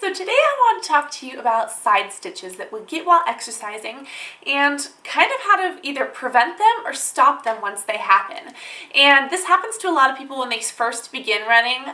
So today I want to talk to you about side stitches that we get while exercising and kind of how to either prevent them or stop them once they happen. And this happens to a lot of people when they first begin running.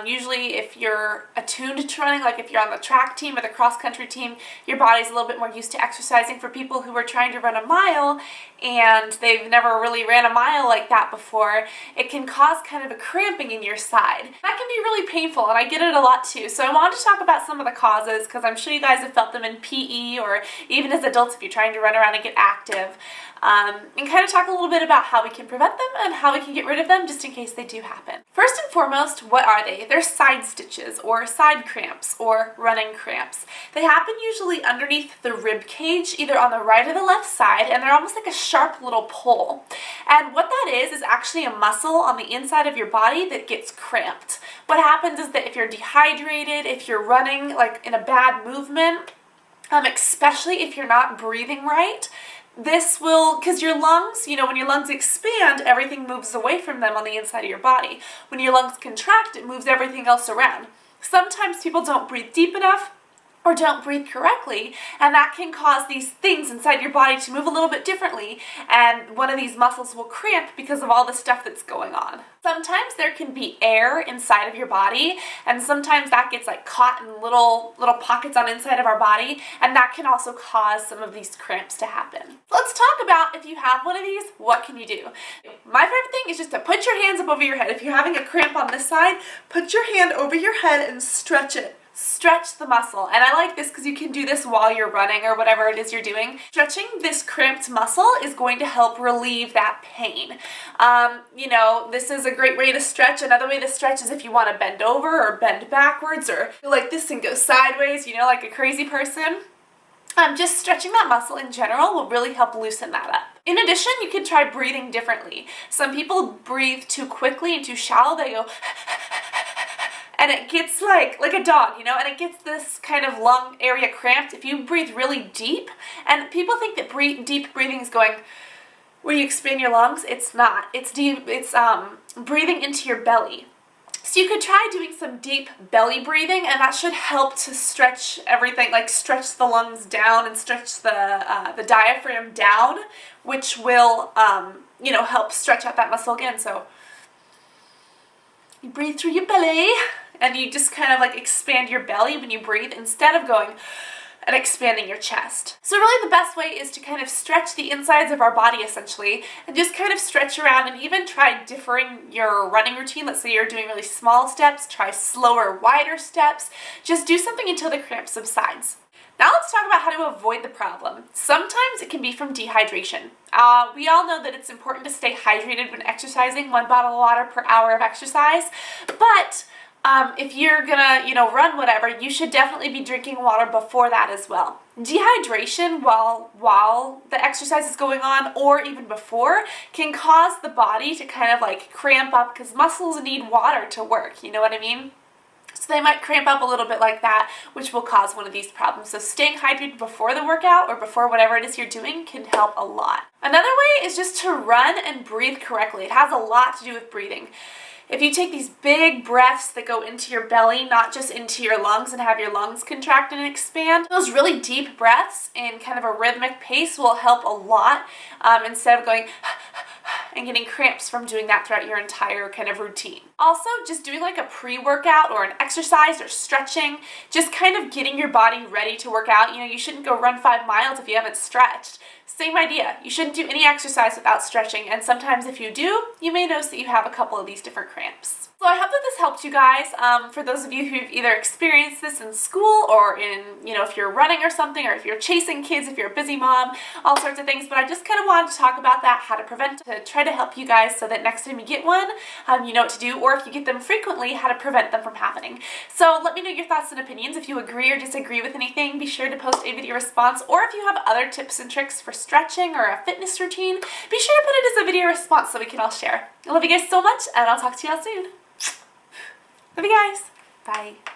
Usually if you're attuned to running, like if you're on the track team or the cross-country team, your body's a little bit more used to exercising. For people who are trying to run a mile and they've never really ran a mile like that before, it can cause kind of a cramping in your side. That can be really painful, and I get it a lot too. So I wanted to talk about some of the causes because I'm sure you guys have felt them in PE or even as adults if you're trying to run around and get active. And kind of talk a little bit about how we can prevent them and how we can get rid of them just in case they do happen. First and foremost, what are they? They're side stitches or side cramps or running cramps. They happen usually underneath the rib cage, either on the right or the left side, and they're almost like a sharp little pull. And what that is actually a muscle on the inside of your body that gets cramped. What happens is that if you're dehydrated, if you're running like in a bad movement, especially if you're not breathing right, this will, because your lungs, when your lungs expand, everything moves away from them on the inside of your body. When your lungs contract, it moves everything else around. Sometimes people don't breathe deep enough or don't breathe correctly, and that can cause these things inside your body to move a little bit differently, and one of these muscles will cramp because of all the stuff that's going on. Sometimes there can be air inside of your body, and sometimes that gets like caught in little pockets on the inside of our body, and that can also cause some of these cramps to happen. Let's talk about if you have one of these, what can you do? My favorite thing is just to put your hands up over your head. If you're having a cramp on this side, put your hand over your head and stretch it. Stretch the muscle, and I like this because you can do this while you're running or whatever it is you're doing. Stretching this cramped muscle is going to help relieve that pain. This is a great way to stretch. Another way to stretch is if you want to bend over or bend backwards or go like this and go sideways, like a crazy person. Just stretching that muscle in general will really help loosen that up. In addition, you can try breathing differently. Some people breathe too quickly and too shallow. They go and it gets like a dog, and it gets this kind of lung area cramped if you breathe really deep. And people think that deep breathing is going where you expand your lungs. It's not. It's deep. It's breathing into your belly. So you could try doing some deep belly breathing, and that should help to stretch everything, like stretch the lungs down and stretch the diaphragm down, which will help stretch out that muscle again. So you breathe through your belly, and you just kind of like expand your belly when you breathe instead of going and expanding your chest. So really the best way is to kind of stretch the insides of our body essentially, and just kind of stretch around and even try differing your running routine. Let's say you're doing really small steps, try slower, wider steps. Just do something until the cramp subsides. Now let's talk about how to avoid the problem. Sometimes it can be from dehydration. We all know that it's important to stay hydrated when exercising, 1 bottle of water per hour of exercise, but if you're gonna, run whatever, you should definitely be drinking water before that as well. Dehydration while the exercise is going on or even before can cause the body to kind of like cramp up because muscles need water to work, you know what I mean? So they might cramp up a little bit like that, which will cause one of these problems. So staying hydrated before the workout or before whatever it is you're doing can help a lot. Another way is just to run and breathe correctly. It has a lot to do with breathing. If you take these big breaths that go into your belly, not just into your lungs, and have your lungs contract and expand, those really deep breaths in kind of a rhythmic pace will help a lot instead of going and getting cramps from doing that throughout your entire kind of routine. Also, just doing like a pre-workout or an exercise or stretching, just kind of getting your body ready to work out. You shouldn't go run 5 miles if you haven't stretched. Same idea. You shouldn't do any exercise without stretching, and sometimes if you do, you may notice that you have a couple of these different cramps. So I hope that this helped you guys. For those of you who've either experienced this in school or in, if you're running or something, or if you're chasing kids, if you're a busy mom, all sorts of things. But I just kind of wanted to talk about that, how to prevent, to try to help you guys so that next time you get one, you know what to do, or if you get them frequently, how to prevent them from happening. So let me know your thoughts and opinions. If you agree or disagree with anything, be sure to post a video response, or if you have other tips and tricks for stretching or a fitness routine, be sure to put it as a video response so we can all share. I love you guys so much, and I'll talk to you all soon. Love you guys. Bye.